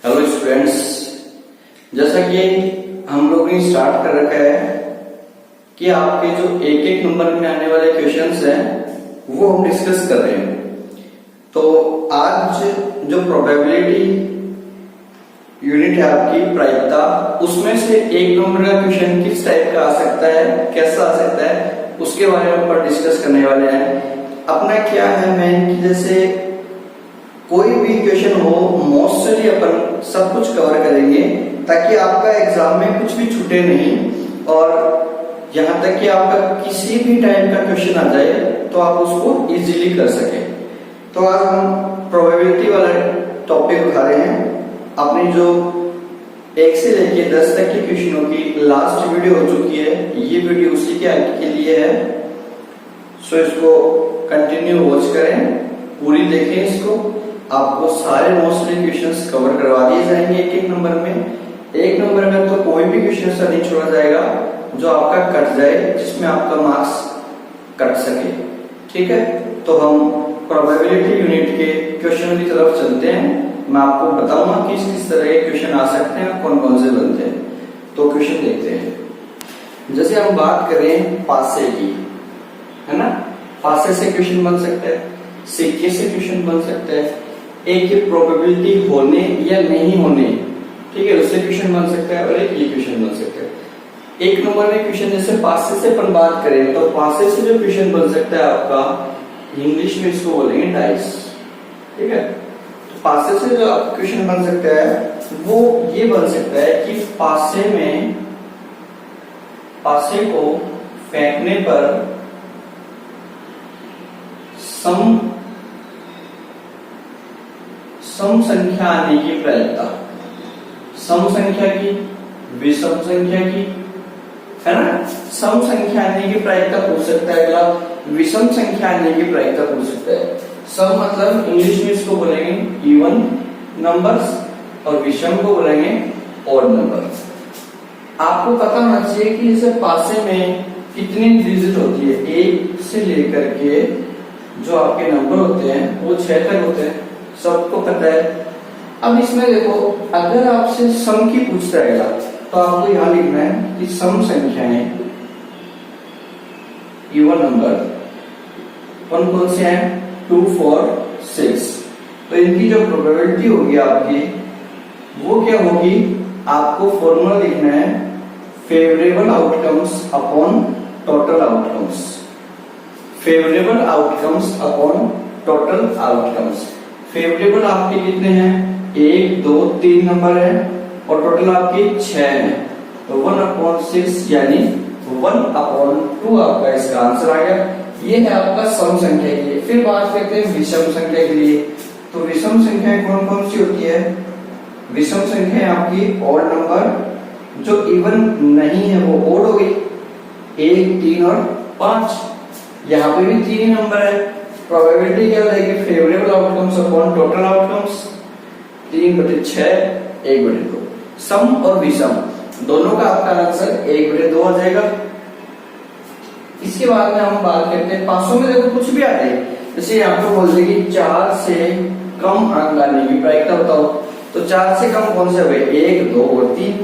Hello students, जैसा कि हम लोग ने स्टार्ट कर रखा है कि आपके जो एक एक नंबर में आने वाले क्वेश्चंस हैं वो हम डिस्कस कर रहे हैं। तो आज जो प्रोबेबिलिटी यूनिट है आपकी प्रायिकता, उसमें से एक नंबर का क्वेश्चन किस टाइप का आ सकता है, कैसा आ सकता है, उसके बारे में अपन डिस्कस करने वाले हैं। अपना क्या है मेन कि जैसे कोई भी क्वेश्चन हो मोस्टली अपन सब कुछ कवर करेंगे ताकि आपका एग्जाम में कुछ भी छूटे नहीं, और यहाँ तक कि आपका किसी भी टाइप का क्वेश्चन आ जाए तो आप उसको इजीली कर सके। तो आज हम प्रोबेबिलिटी वाला टॉपिक उठा रहे हैं। अपनी जो 1 से लेके 10 तक के क्वेश्चनों की लास्ट वीडियो हो चुकी है, ये वीडियो उसी के लिए है। सो इसको कंटिन्यू वॉच करें, पूरी देखें इसको। आपको सारे मोस्टली क्वेश्चंस कवर करवा दिए जाएंगे एक एक नंबर में। एक नंबर में तो कोई भी क्वेश्चन ऐसा नहीं छोड़ा जाएगा जो आपका कट जाए, जिसमें आपका मार्क्स कट सके। ठीक है, तो हम प्रोबेबिलिटी यूनिट के क्वेश्चन की तरफ चलते हैं। मैं आपको बताऊंगा कि किस तरह के क्वेश्चन आ सकते हैं, कौन कौन से बनते हैं। तो क्वेश्चन देखते हैं। जैसे हम बात करें पासे की, है ना, पासे से क्वेश्चन बन सकता है, सिक्के से क्वेश्चन बन सकता है, एक की प्रोबेबिलिटी होने या नहीं होने, ठीक है, उससे क्वेश्चन बन सकता है, और एक ये क्वेश्चन बन सकता है। एक नंबर में क्वेश्चन जैसे पासे से अपन बात करें तो पासे से जो क्वेश्चन बन सकता है आपका, इंग्लिश में इसको बोलेंगे डाइस। ठीक है, तो पासे से जो क्वेश्चन बन सकता है वो ये बन सकता है कि पासे को फेंकने पर सम संख्या आने की प्रायिकता, सम संख्या की, विषम संख्या की, है ना, सम संख्या आने की प्रायिकता पूछ सकता है। अगला विषम संख्या आने की प्रायिकता पूछ सकता है। सम मतलब इंग्लिश में इसको बोलेंगे इवन नंबर्स, और विषम को बोलेंगे ऑड नंबर्स। आपको पता होना चाहिए कि जैसे पासे में कितनी डिजिट होती है, 1 से लेकर के जो आपके नंबर होते हैं वो 6 तक होते हैं, सबको पता है। अब इसमें देखो, अगर आपसे सम की पूछता है तो आपको यहां लिखना है कि सम संख्याएं इवन नंबर कौन कौन से हैं, 2, 4, 6। तो इनकी जो प्रोबेबिलिटी होगी आपकी वो क्या होगी, आपको फॉर्मूला लिखना है favourable outcomes upon total outcomes. Favourable outcomes upon total outcomes. Favourable आपके कितने हैं, 1, 2, 3 नंबर है, और टोटल आपके 6 है। तो 1/6 यानी 1/2 आपका इसका आंसर आ गया। ये है आपका सम संख्या के लिए। फिर बात करते हैं विषम संख्या के लिए। तो विषम संख्या कौन कौन सी होती है, विषम संख्या आपकी ऑड नंबर, जो इवन नहीं है वो ऑड हो गई, 1, 3 और 5। यहाँ पे भी 3 नंबर है। प्रोबेबिलिटी क्या हो जाएगी, favourable outcomes upon total outcomes, 3/6, 1/2। सम और विषम दोनों का आपका आंसर 1/2 आ जाएगा। इसके बाद में हम बात करते हैं पासों में। देखो कुछ भी आ जाए, जैसे यहाँ पे बोल देगी 4 से कम अंक आने की प्रायिकता बताओ, तो 4 से कम कौन से हुए, 1, 2 और 3,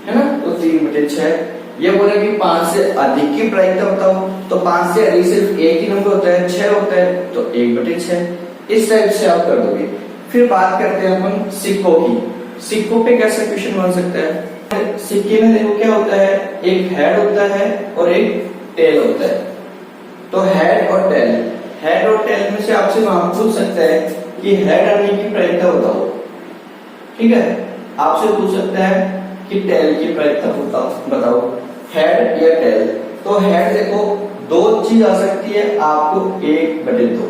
है ना, तो 3/6। ये बोलेगी 5 से अधिक की प्रायिकता बताओ, तो 5 से अधिक सिर्फ एक ही नंबर होता है, 6 होता है, तो 1/6। इस टाइप से आप कर दोगे। फिर बात करते हैं अपन सिक्कों की। सिक्कों पे कैसे क्वेश्चन बन सकता है। सिक्के में देखो क्या होता है, एक हेड होता है और एक टेल होता है। तो हेड और टेल में से आपसे वहां पूछ सकता है कि हेड आने की प्रायिकता बताओ। ठीक है, आपसे पूछ सकता है कि टेल की प्रायिकता बताओ, हेड या टेल। तो हेड देखो 2 चीज आ सकती है आपको, 1/2।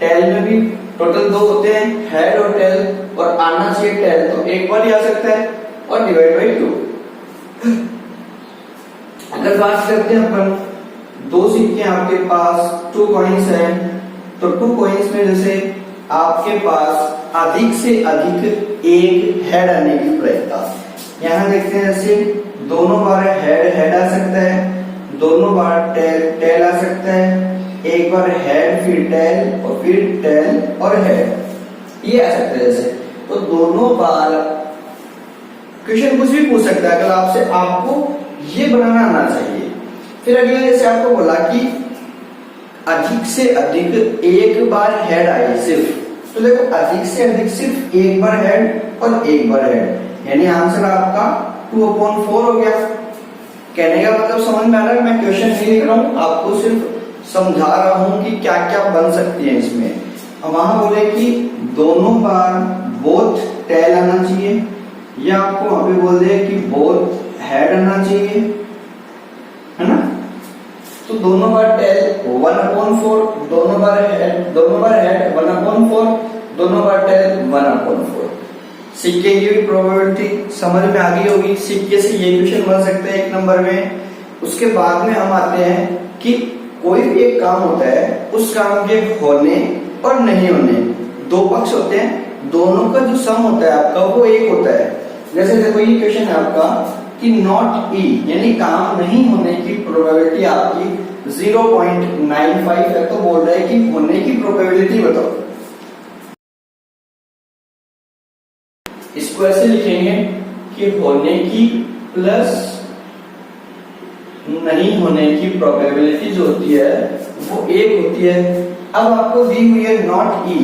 टेल में भी टोटल 2 होते हैं, हेड और टेल, और आना चाहिए टेल तो एक बार ही आ सकता है, और डिवाइड बाई 2। अगर बात करते हैं अपन 2 सिक्के आपके पास, 2 कॉइन्स हैं, तो 2 कॉइन्स में जैसे आपके पास अधिक से अधिक एक हेड आने की प्रायिकता। यहाँ देखते हैं जैसे दोनों बार हेड आ सकता है, दोनों बार टेल आ सकता है, एक बार हेड फिर टेल और फिर टेल और हेड, ये आ सकता है। जैसे तो दोनों बार क्वेश्चन कुछ भी पूछ सकता है अगर आपसे, आपको ये बनाना आना चाहिए। फिर अगला जैसे आपको बोला कि अधिक से अधिक एक बार हेड आए सिर्फ, तो देखो अधिक से अधिक सिर्फ एक बार हेड और एक बार हेड, यानी आंसर आपका 2/4 हो गया। कहने का मतलब समझ में आ रहा है, मैं क्वेश्चन नहीं लिख रहा हूं, आपको सिर्फ समझा रहा हूं कि क्या क्या बन सकती है इसमें। वहां बोले कि दोनों बार बोथ टेल आना चाहिए, या आपको वहां पे बोल दे कि बोथ हेड आना चाहिए, है ना। तो दोनों बार टेल 1/4, दोनों बार हेड 1/4, दोनों बार टेल 1/4। सिक्के की भी प्रोबेबिलिटी समझ में आ गई होगी, सिक्के से ये क्वेश्चन बन सकते हैं 1 नंबर में। उसके बाद में हम आते हैं कि कोई भी एक काम होता है, उस काम के होने और नहीं होने, दो पक्ष होते हैं, दोनों का जो सम होता है आपका वो एक होता है। जैसे देखो ये क्वेश्चन है आपका कि नॉट ई यानी काम नहीं होने की प्रोबेबिलिटी आपकी 0.95 है, तो बोल रहा है कि होने की प्रोबेबिलिटी बताओ। इसको ऐसे लिखेंगे कि होने की प्लस नहीं होने की प्रोबेबिलिटी जो होती है वो 1 होती है। अब आपको दी हुई है नॉट ई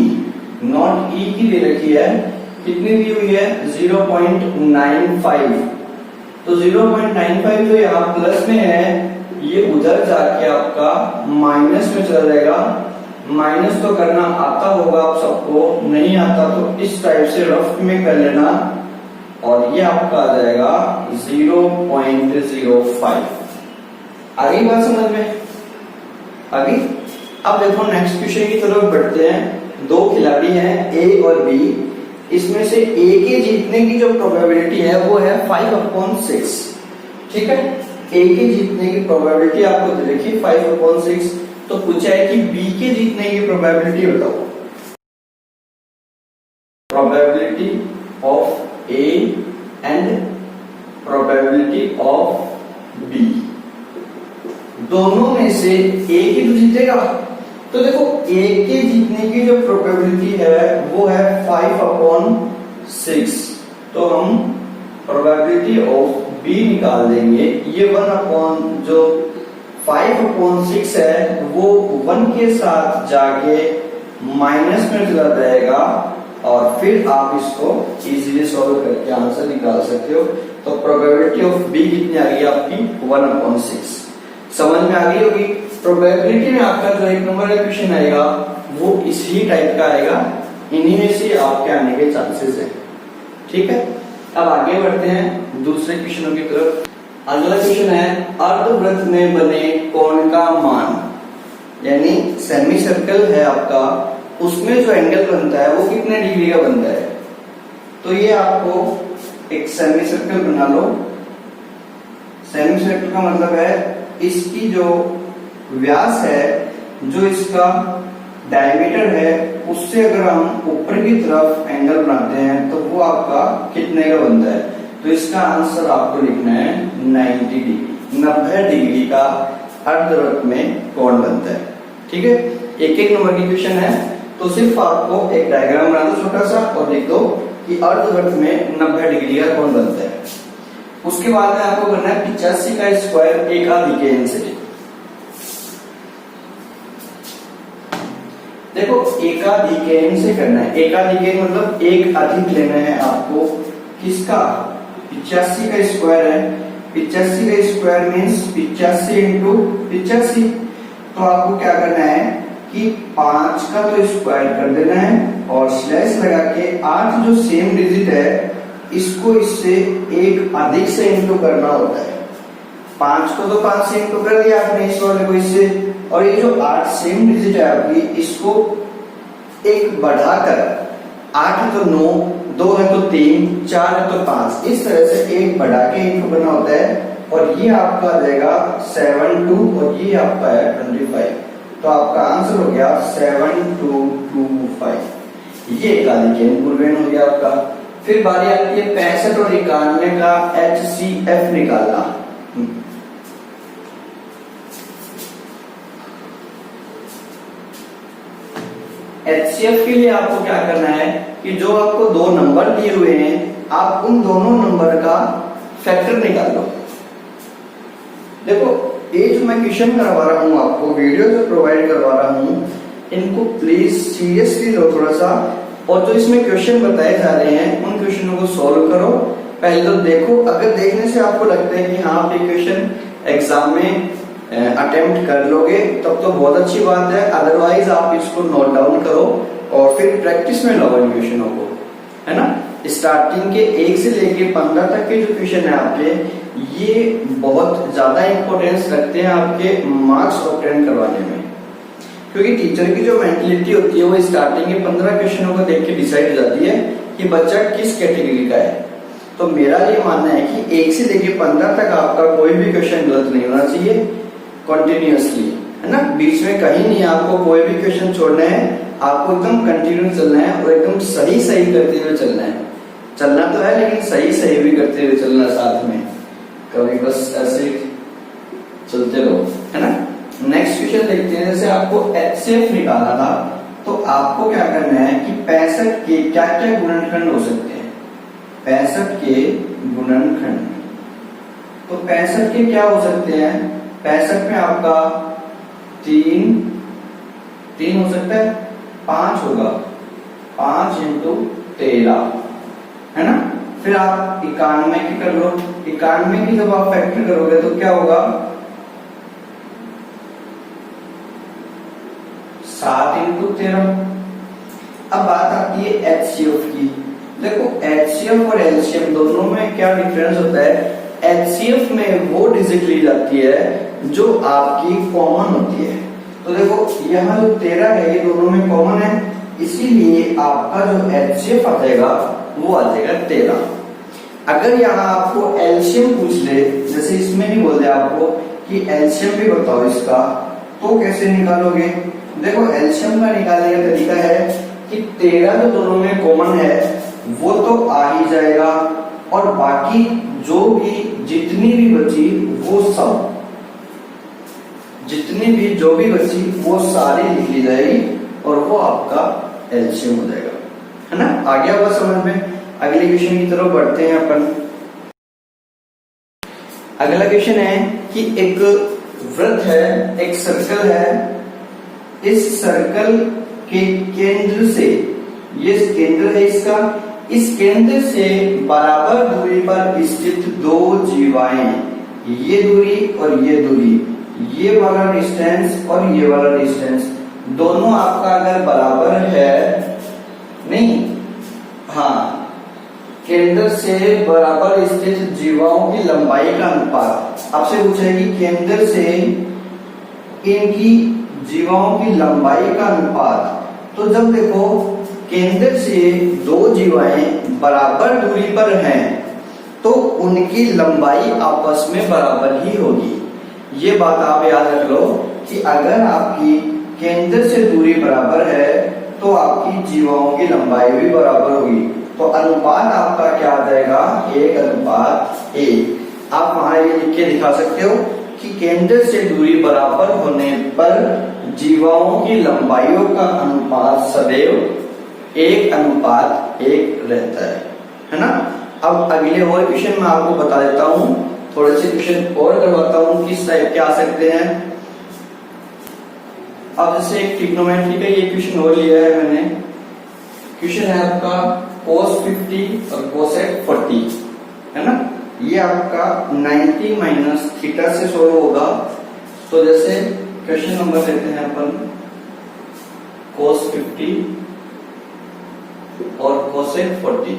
की दे रखी है, कितनी दी हुई है 0.95, तो 0.95 जो यहाँ प्लस में है ये उधर जाके आपका माइनस में चला जाएगा। माइनस तो करना आता होगा आप सबको, नहीं आता तो इस टाइप से रफ में कर लेना, और ये आपका आ जाएगा 0.05। आगे बात समझ में आगे। अब देखो नेक्स्ट क्वेश्चन की तरफ बढ़ते हैं। दो खिलाड़ी हैं ए और बी, इसमें से ए के जीतने की जो प्रोबेबिलिटी है वो है 5/6, ठीक है। ए के जीतने की प्रोबेबिलिटी आपको दे रखी 5/6, तो पूछा है कि बी के जीतने की प्रोबेबिलिटी बताओ। Probability of A and probability of B, दोनों में से एक ही तो जीतेगा। तो देखो ए के जीतने की जो प्रोबेबिलिटी है वो है 5/6, तो हम प्रोबेबिलिटी ऑफ बी निकाल देंगे। ये 5/6 है वो 1 के साथ जाके माइनस में चला जाएगा, और फिर आप इसको इजीली सॉल्व करके आंसर निकाल सकते हो। तो प्रोबेबिलिटी ऑफ बी कितनी आ गई आपकी 1/6, समझ में आ गई होगी। प्रोबेबिलिटी में आपका जो 1 नंबर का क्वेश्चन आएगा वो इसी टाइप का आएगा, इन्हीं में से आपके आने के चांसेस है, ठीक है। अब आगे बढ़ते हैं दूसरे क्वेश्चनों की तरफ। अगला क्वेश्चन है अर्धवृत्त में बने कोण का मान, यानी सेमी सर्कल है आपका, उसमें जो एंगल बनता है वो कितने डिग्री का बनता है। तो ये आपको एक सेमी सर्कल बना लो। सेमी सर्कल का मतलब है इसकी जो व्यास है, जो इसका डायमीटर है, उससे अगर हम ऊपर की तरफ एंगल बनाते हैं तो वो आपका कितने का बनता है। तो इसका आंसर आपको लिखना है 90 डिग्री का अर्धवृत्त में कोण बनता है, ठीक है। 1 नंबर की क्वेश्चन है, तो सिर्फ आपको एक डायग्राम बना दो छोटा सा और लिख दो कि अर्धवृत्त में 90 डिग्री का कोण बनता है। उसके बाद में आपको करना है 85 का स्क्वायर एकाधिकेन से। देखो एकाधिकेन से करना है, एकाधिकेन मतलब एक अधिक लेना है आपको, किसका 85 का स्क्वायर है। 85 का स्क्वायर मीन्स 85 इंटू 85। तो आपको क्या करना है कि 5 का तो स्क्वायर कर देना है और स्लैश लगा के 8 जो सेम डिजिट है इसको इससे एक अधिक से इंटू करना होता है। 5 को तो 5 से इंटू कर दिया आपने इस वाले को इससे, और ये जो 8 सेम डिजिट है आपकी इसको एक बढ़ाकर 8 है तो 9, 2 है तो 3, 4 है तो 5, इस तरह से एक बढ़ा के इंटू करना होता है। और ये आपका आ जाएगा 72 और ये आपका है 25, तो आपका आंसर हो गया 7225। ये एकाधिकेन पूर्वेण हो गया आपका। फिर बारी आती है 65 और 91 का HCF निकालना। HCF के लिए आपको क्या करना है कि जो आपको दो नंबर दिए हुए हैं आप उन दोनों नंबर का फैक्टर निकाल लो। देखो ये जो मैं क्वेश्चन करवा रहा हूँ आपको, वीडियो जो प्रोवाइड करवा रहा हूँ, इनको प्लीज सीरियसली लो थोड़ा सा, और जो इसमें क्वेश्चन बताए जा रहे हैं उन क्वेश्चनों को सॉल्व करो। पहले तो देखो, अगर देखने से आपको लगता है कि हाँ आप ये क्वेश्चन एग्जाम में अटेम्प्ट कर लोगे तब तो बहुत अच्छी बात है, अदरवाइज आप इसको नोट डाउन करो और फिर प्रैक्टिस में लाओ इन क्वेश्चनों को, है ना। स्टार्टिंग के 1 से लेके 15 तक के जो क्वेश्चन है आपके, ये बहुत ज्यादा इंपॉर्टेंस रखते हैं आपके मार्क्स ऑब्टेन करवाने में, क्योंकि टीचर की जो मेंटलिटी होती है वो स्टार्टिंग के 15 क्वेश्चनों को देख के डिसाइड हो जाती है कि बच्चा किस कैटेगरी का है। तो मेरा ये मानना है कि 1 से लेके 15 तक आपका कोई भी क्वेश्चन गलत नहीं होना चाहिए, कंटिन्यूअसली, है ना। बीच में कहीं नहीं आपको कोई भी क्वेश्चन छोड़ना है, आपको एकदम कंटिन्यू चलना है और एकदम सही सही करते हुए चलना है। चलना तो है लेकिन सही सही भी करते हुए चलना साथ में, कभी बस ऐसे चलते रहो, है ना। नेक्स्ट क्वेश्चन देखते हैं। जैसे आपको HCF निकालना था तो आपको क्या करना है कि 65 के क्या क्या गुणनखंड हो सकते हैं। 65 के गुणनखंड, तो 65 के क्या हो सकते हैं। 65 में आपका 3 हो सकता है, 5 होगा, 5 × 13, है ना। फिर आप 91 की कर लो, 91 की जब आप फैक्टर करोगे तो क्या होगा, 7 × 13। अब बात आती है HCF की। देखो HCF और LCM दोनों में क्या डिफरेंस होता है। HCF में वो डिजिट ली जाती है जो आपकी कॉमन होती है। तो देखो यहाँ जो 13 है ये दोनों में कॉमन है, इसीलिए आपका जो HCF आ जाएगा वो आ जाएगा 13। अगर यहाँ आपको LCM पूछ ले, जैसे इसमें ही बोल दे आपको कि LCM भी बताओ इसका, तो कैसे निकालोगे। देखो LCM का निकालने का तरीका है कि 13 जो दोनों में कॉमन है वो तो आ ही जाएगा, और बाकी जो भी जितनी भी बची वो सब, जितनी भी जो भी बची वो सारी लिख ली जाएगी और वो आपका LCM हो जाएगा, है ना। आ गया हुआ समझ में। अगले क्वेश्चन की तरफ बढ़ते हैं अपन। अगला क्वेश्चन है कि एक वृत्त है, एक सर्कल है, इस सर्कल के केंद्र से, ये केंद्र है इसका, इस केंद्र से बराबर दूरी पर स्थित दो जीवाएं, ये दूरी और ये दूरी, ये वाला डिस्टेंस और ये वाला डिस्टेंस दोनों आपका अगर बराबर है, नहीं, हाँ, केंद्र से बराबर स्थित जीवाओं की लंबाई का अनुपात आपसे पूछा है कि केंद्र से इनकी जीवाओं की लंबाई का अनुपात। तो जब देखो केंद्र से दो जीवाएं बराबर दूरी पर हैं तो उनकी लंबाई आपस में बराबर ही होगी। ये बात आप याद रख लो कि अगर आपकी केंद्र से दूरी बराबर है तो आपकी जीवाओं की लंबाई भी बराबर होगी। तो अनुपात आपका क्या आ जाएगा, 1:1। आप वहां ये लिख के दिखा सकते हो कि केंद्र से दूरी बराबर होने पर जीवाओं की लंबाइयों का अनुपात सदैव 1:1 रहता है ना। अब अगले और क्वेश्चन में आपको बता देता हूँ, थोड़े से क्वेश्चन और करवाता हूँ किस टाइप के आ सकते हैं। अब जैसे एक ट्रिग्नोमेट्री का ये क्वेश्चन और लिया है मैंने। क्वेश्चन है आपका cos 50 और cosec 40, है ना। ये आपका 90 माइनस थीटा से सोल्व होगा। तो जैसे क्वेश्चन नंबर लेते हैं अपन, cos 50 और cosec 40,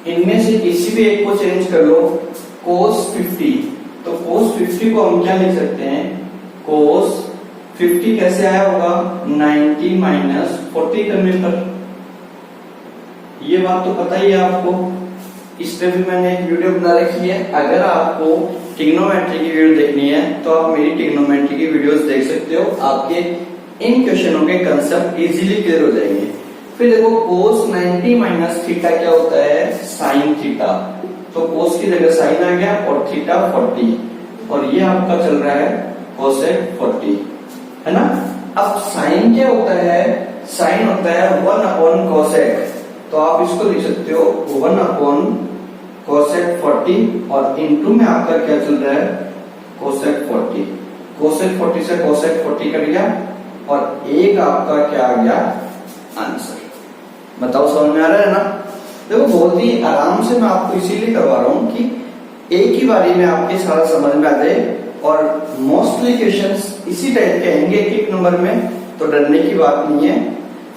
इनमें से किसी भी एक को चेंज कर लो। cos 50, तो cos 50 को हम क्या लिख सकते हैं, cos 50 कैसे आया होगा, 90 माइनस 40 करने पर। ये बात तो पता ही है आपको, इस पे भी मैंने एक वीडियो बना रखी है। अगर आपको ट्रिग्नोमेट्री की वीडियो देखनी है तो आप मेरी ट्रिग्नोमेट्री की वीडियोस देख सकते हो, आपके इन क्वेश्चनों के कंसेप्ट इजीली क्लियर हो जाएंगे। फिर देखो cos 90 माइनस थीटा क्या होता है, sin थीटा। तो cos की जगह sin आ गया और थीटा 40, और ये आपका चल रहा है cosec 40, है ना। अब sin क्या होता है, साइन होता है 1 कोसेक, तो आप इसको लिख सकते हो 1 कोसेक 40 और इनटू में आपका क्या चल रहा है कोसेक 40। कोसेक 40 से कोसेक 40 कट गया और एक आपका क्या आ गया आंसर। बताओ समझ में आ रहा है ना? देखो बहुत ही आराम से मैं आपको इसीलिए करवा रहा हूं कि एक ही बारी में आपके सारा समझ में आ जाए और मोस्टली क्वेश्चंस इसी टाइप के आएंगे एक नंबर में, तो डरने की बात नहीं है।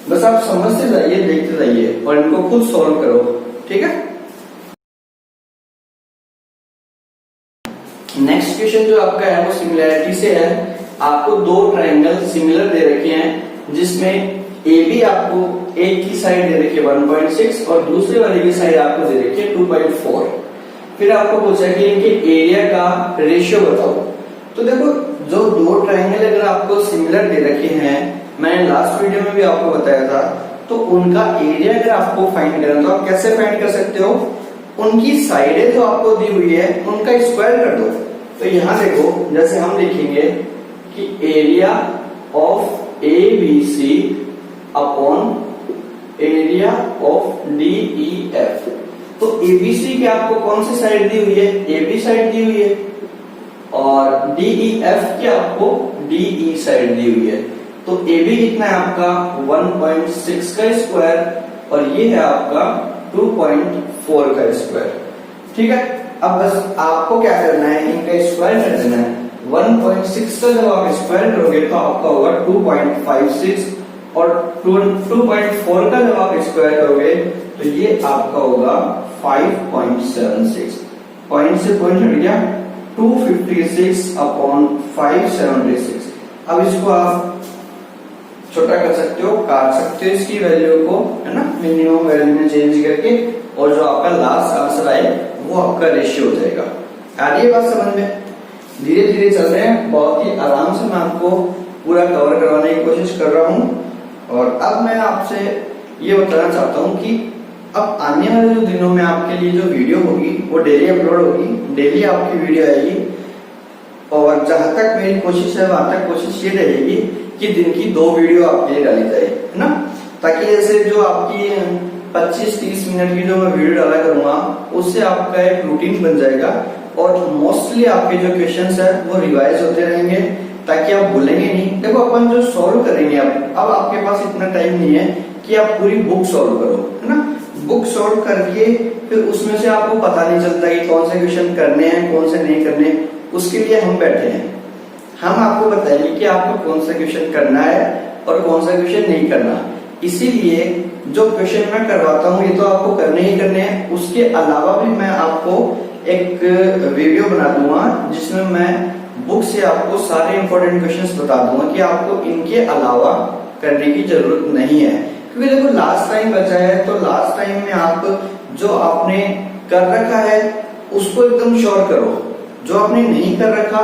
बस आप समझते जाइए, देखते जाइए और इनको खुद सॉल्व करो, ठीक है। नेक्स्ट क्वेश्चन जो आपका है वो सिमिलैरिटी से है। आपको दो ट्रायंगल सिमिलर दे रखे हैं जिसमें ए बी आपको एक की साइड दे रखी है 1.6 और दूसरे वाले की साइड आपको दे रखी है 2.4। फिर आपको पूछा कि इनके एरिया का रेशियो बताओ। तो देखो जो दो ट्रायंगल अगर आपको सिमिलर दे रखे हैं, मैंने लास्ट वीडियो में भी आपको बताया था, तो उनका एरिया अगर आपको फाइंड करना तो आप कैसे फाइंड कर सकते हो, उनकी साइडें जो आपको दी हुई है उनका स्क्वायर कर दो। तो यहां देखो जैसे हम लिखेंगे कि area of A B C upon area of D E F. तो एबीसी की आपको कौन सी साइड दी हुई है, एबी साइड दी हुई है, और डीई एफ की आपको डीई साइड दी हुई है। तो एबी कितना है आपका 1.6 का स्क्वायर और ये है आपका 2.4 का स्क्वायर, ठीक है। अब बस आपको क्या करना है, इनका स्क्वायर कर देना है। 1.6 का जब आप स्क्वायर करोगे तो आपका होगा 2.56 और 2.4 का जब आप स्क्वायर करोगे तो ये आपका होगा 5.76। पॉइंट से पॉइंट हट गया 256 अपॉन 576। अब इसको आप छोटा कर सकते हो, काट सकते हो इसकी वैल्यू को, है ना, मिनिमम वैल्यू में चेंज करके, और जो आपका लास्ट आंसर आए वो आपका रेशियो हो जाएगा। आ रही है बात समझ में? धीरे धीरे चल रहे हैं, बहुत ही आराम से मैं आपको पूरा कवर करवाने की कोशिश कर रहा हूं। और अब मैं आपसे ये बताना चाहता हूं कि अब आने वाले जो दिनों में आपके लिए जो वीडियो होगी वो डेली अपलोड होगी, डेली आपकी वीडियो आएगी। और जहां तक मेरी कोशिश है वहां तक कोशिश ये रहेगी कि दिन की 2 वीडियो आपके लिए डाली जाए, है ना, ताकि जैसे जो आपकी 25-30 मिनट की जो मैं वीडियो डाला करूंगा उससे आपका एक रूटीन बन जाएगा और मोस्टली आपके जो क्वेश्चंस है वो रिवाइज होते रहेंगे ताकि आप भूलेंगे नहीं। देखो अपन जो सॉल्व करेंगे अब आपके पास इतना टाइम नहीं है कि आप पूरी बुक सॉल्व करो, है ना। बुक सॉल्व करके फिर उसमें से आपको पता नहीं चलता कि कौन से क्वेश्चन करने हैं कौन से नहीं करने। उसके लिए हम बैठे हैं, हम आपको बताएंगे कि आपको कौन सा क्वेश्चन करना है और कौन सा क्वेश्चन नहीं करना। इसीलिए जो क्वेश्चन मैं करवाता हूँ ये तो आपको करने ही करने हैं, उसके अलावा भी मैं आपको एक वीडियो बना दूंगा जिसमें मैं बुक से आपको सारे इंपॉर्टेंट क्वेश्चंस बता दूंगा कि आपको इनके अलावा करने की जरूरत नहीं है। क्योंकि देखो लास्ट टाइम बचा है तो लास्ट टाइम में आप जो आपने कर रखा है उसको एकदम श्योर करो, जो आपने नहीं कर रखा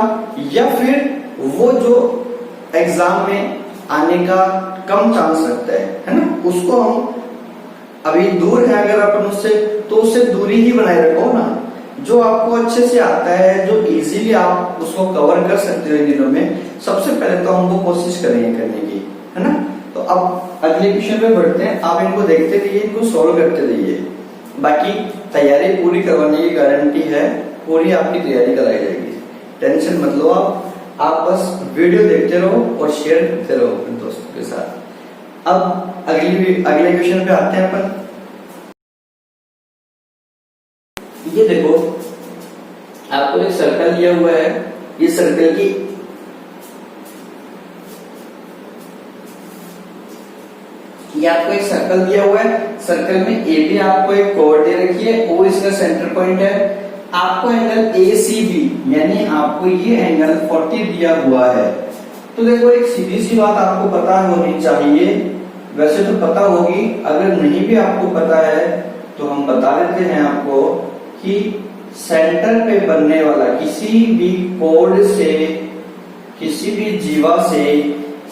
या फिर वो जो एग्जाम में आने का कम चांस रखता है ना, उसको हम अभी दूर है अगर अपन उससे तो उससे दूरी ही बनाए रखो ना। जो आपको अच्छे से आता है, जो इजीली आप उसको कवर कर सकते हो इन दिनों में, सबसे पहले तो हम वो कोशिश करेंगे करने की, है ना। तो अब अगले क्वेश्चन पे बढ़ते हैं, आप इनको देखते रहिए, इनको सॉल्व करते रहिए। बाकी तैयारी पूरी करवाने की गारंटी है, पूरी आपकी तैयारी कराई जाएगी, टेंशन मत लो आप बस वीडियो देखते रहो और शेयर करते रहो अपने दोस्तों के साथ। अब अगले क्वेश्चन पे आते हैं अपन। ये देखो आपको एक सर्कल दिया हुआ है, ये सर्कल की ये आपको एक सर्कल दिया हुआ है, सर्कल में ए बी आपको एक कोड दे रखी है, ओ इसका सेंटर पॉइंट है। आपको एंगल ए सी बी यानी आपको ये एंगल 40 दिया हुआ है। तो देखो एक सीधी सी बात आपको पता होनी चाहिए, वैसे तो पता होगी, अगर नहीं भी आपको पता है तो हम बता देते हैं आपको कि सेंटर पे बनने वाला किसी भी कोड से, किसी भी जीवा से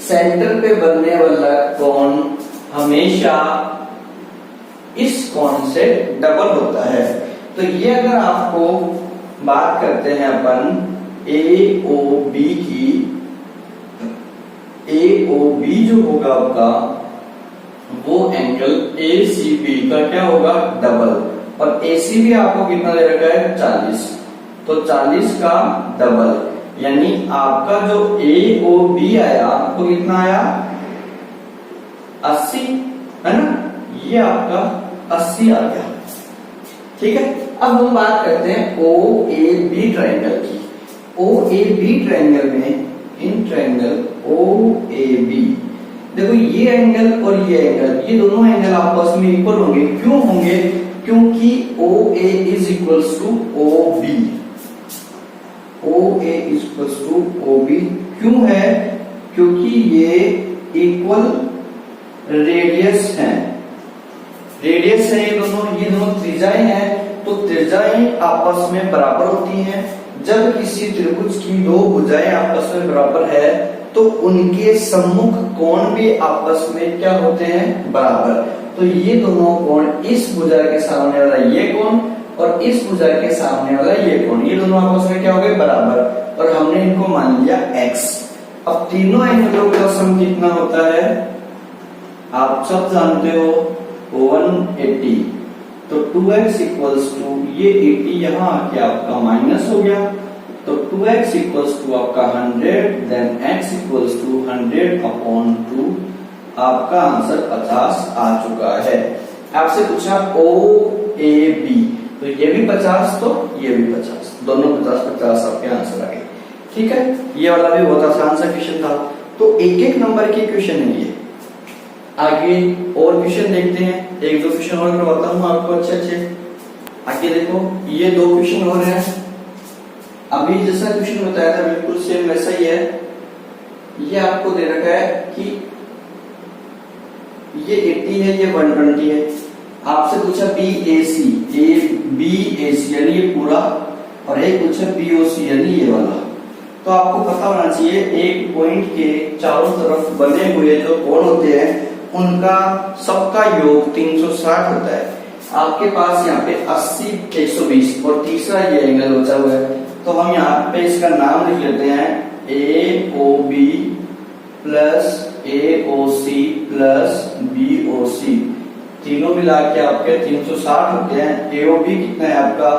सेंटर पे बनने वाला कोण हमेशा इस कोण से डबल होता है। तो ये अगर आपको बात करते हैं अपन ए ओ बी की, ए ओ बी जो होगा आपका वो एंगल ACB का क्या होगा, डबल। और ACB आपको कितना दे रखा है, 40, तो 40 का डबल, यानी आपका जो AOB आया आपको कितना आया, 80, है ना, ये आपका 80 आ गया। ठीक है, अब हम बात करते हैं OAB ट्रायंगल की। OAB ट्रायंगल में, इन ट्रायंगल OAB, देखो ये एंगल और ये एंगल, ये दोनों एंगल आपस में इक्वल होंगे। क्यों होंगे, क्योंकि OA is equals to OB, OA is equals to OB। क्यों है, क्योंकि ये इक्वल रेडियस है, रेडियस है ये दोनों त्रिज्याएं हैं, तो त्रिज्याएं आपस में बराबर होती हैं। जब किसी त्रिभुज की दो भुजाएं आपस में बराबर है तो उनके सम्मुख कोण भी आपस में क्या होते हैं, बराबर। तो ये दोनों कोण, इस भुजा के सामने वाला ये कोण और इस भुजा के सामने वाला ये कोण, ये दोनों आपस में क्या हो गए, बराबर, और हमने इनको मान लिया x। अब तीनों एंगलों का सम कितना होता है, आप सब जानते हो, 180। तो 2x इक्वल्स टू ये 80 यहाँ आके आपका माइनस हो गया, तो 2x इक्वल्स टू आपका 100, देन x इक्वल्स टू 100/2, आपका आंसर 50 आ चुका है। आपसे पूछा OAB, तो ये भी 50, तो ये भी 50, दोनों 50-50 आपके आंसर आ गए। ठीक है, ये वाला भी बहुत आसान सा क्वेश्चन था। तो एक एक नंबर के क्वेश्चन है ये। आगे और क्वेश्चन देखते हैं, एक दो क्वेश्चन और करवाता हूँ आपको अच्छे। आगे देखो, ये दो क्वेश्चन और हैं। अभी जैसा क्वेश्चन बताया था बिल्कुल सेम वैसा ही है। ये आपको दे रखा है कि ये 80 है, ये 120 है। आपसे पूछा BAC, BAC यानी ये पूरा, और एक पूछा BOC यानी ये वाला। तो आपको पता होना चाहिए एक पॉइंट के चारों तरफ बने हुए जो कोण होते हैं उनका सबका योग 360 होता है। आपके पास यहाँ पे 80, 120 और तीसरा ये एंगल बचा हुआ है, तो हम यहाँ पे इसका नाम लिख लेते हैं AOB plus AOC plus BOC। तीनों मिला के आपके 360 होते हैं। AOB कितना है आपका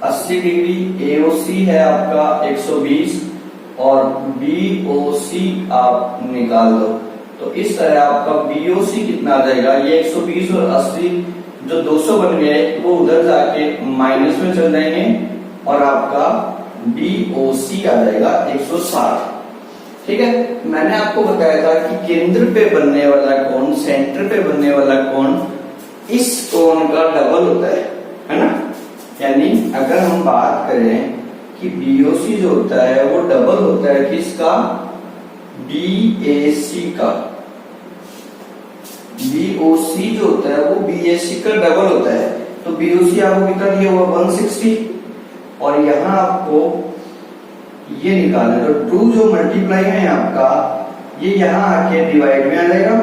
80 डिग्री, AOC है आपका 120 और BOC आप निकाल दो, तो इस तरह आपका BOC कितना आ जाएगा, ये 120 और 80 जो 200 बन गए वो उधर जाके माइनस में चल जाएंगे और आपका BOC आ जाएगा 160। ठीक है, मैंने आपको बताया था कि केंद्र पे बनने वाला कोण, सेंटर पे बनने वाला कोण इस कोण का डबल होता है ना। यानी अगर हम बात करें कि BOC जो होता है वो डबल होता है किसका, BAC का। BOC जो होता है वो BAC का डबल होता है। तो BOC आपको कितना दिया हुआ 160, और यहाँ आपको ये निकालना है, तो 2 जो मल्टीप्लाई है आपका ये यहाँ आके डिवाइड में आ जाएगा।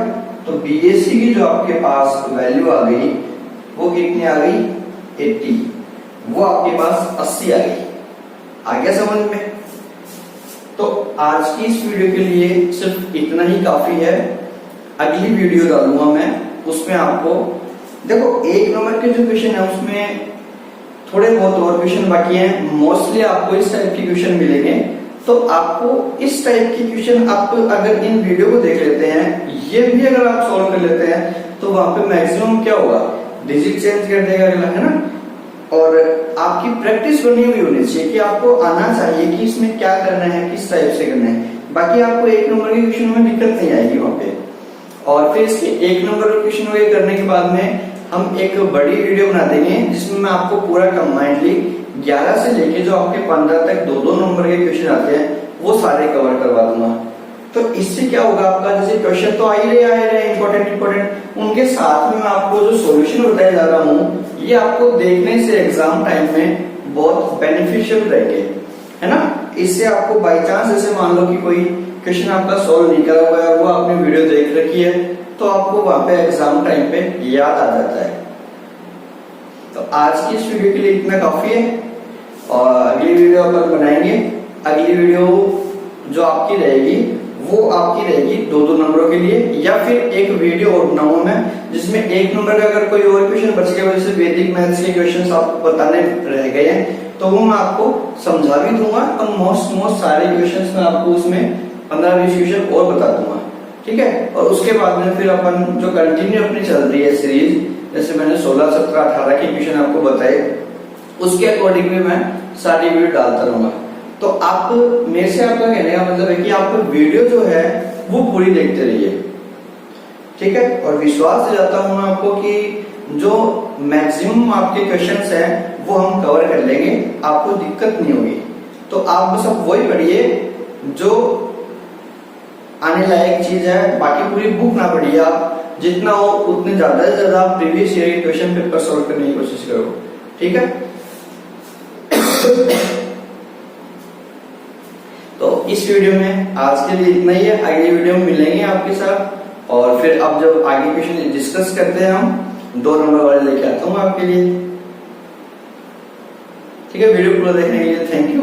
तो BAC की जो आपके पास वैल्यू आ गई वो कितनी आ गई 80, वो आपके पास 80 आ गई। आ गया समझ में। तो आज की इस वीडियो के लिए सिर्फ इतना ही काफी है। अगली वीडियो डालूंगा मैं, उसमें आपको देखो एक नंबर के जो क्वेश्चन है उसमें थोड़े बहुत और क्वेश्चन बाकी हैं। मोस्टली आपको इस टाइप के क्वेश्चन मिलेंगे, तो आपको इस टाइप के क्वेश्चन आप अगर इन वीडियो को देख लेते हैं, ये भी अगर आप सॉल्व कर लेते हैं, तो वहां पे मैक्सिमम क्या होगा, डिजिट चेंज कर देगा अगला, है ना। और आपकी प्रैक्टिस बनी हुई होनी चाहिए कि आपको आना चाहिए कि इसमें क्या करना है, किस टाइप से करना है। बाकी आपको एक नंबर के क्वेश्चन में दिक्कत नहीं आएगी वहां पे। और फिर इसके एक नंबर के क्वेश्चन वगैरह करने के बाद में हम एक बड़ी वीडियो बना देंगे जिसमें मैं आपको पूरा कंबाइंडली 11 से लेके जो आपके 15 तक 2-2 नंबर के क्वेश्चन आते हैं वो सारे कवर करवा दूंगा। तो इससे क्या होगा, आपका जैसे क्वेश्चन तो आ ही रहे इंपॉर्टेंट, उनके साथ में मैं आपको जो सॉल्यूशन बताया जा रहा हूँ ये आपको देखने से एग्जाम टाइम में बहुत बेनिफिशियल रहेंगे, है ना। इससे आपको बाई चांस ऐसे मान लो कि कोई क्वेश्चन आपका सॉल्व नहीं करा हुआ है, वो आपने वीडियो देख रखी है, तो आपको वहां पे एग्जाम टाइम पे याद आ जाता है। तो आज की इस वीडियो के लिए इतना काफी है, और अगली वीडियो अपन बनाएंगे। अगली वीडियो जो आपकी रहेगी वो आपकी रहेगी 2-2 नंबरों के लिए, या फिर एक वीडियो और बनाऊंगा मैं जिसमें 1 नंबर का अगर कोई और क्वेश्चन बच गया, जैसे वैदिक मैथ्स के क्वेश्चन आपको बताने रह गए हैं तो वो मैं आपको समझा भी दूंगा, और मोस्ट सारे क्वेश्चन मैं आपको उसमें 15-20 क्वेश्चन और बता दूंगा, ठीक है। और उसके बाद में फिर अपन जो कंटिन्यू अपनी चल रही है सीरीज, जैसे मैंने 16, 17, 18 के क्वेश्चन आपको बताए, उसके अकॉर्डिंग भी मैं सारी वीडियो डालता रहूंगा। तो आप मेरे से आपका कहने का मतलब है कि आप वीडियो जो है वो पूरी देखते रहिए, ठीक है। और विश्वास दिलाता हूं मैं आपको कि जो मैक्सिमम आपके क्वेश्चंस हैं वो हम कवर कर लेंगे, आपको दिक्कत नहीं होगी। तो आप बस अब वही पढ़िए जो आने लायक चीज है, बाकी पूरी बुक ना पढ़िए आप, जितना हो उतने ज्यादा से ज्यादा प्रीवियस ईयर के क्वेश्चन पेपर सॉल्व करने की कोशिश करो, ठीक है। तो इस वीडियो में आज के लिए इतना ही है, अगली वीडियो में मिलेंगे आपके साथ, और फिर अब जब आगे क्वेश्चन डिस्कस करते हैं हम 2 नंबर वाले लेके आता हूँ आपके लिए, ठीक है। वीडियो पूरा देखने के लिए थैंक यू।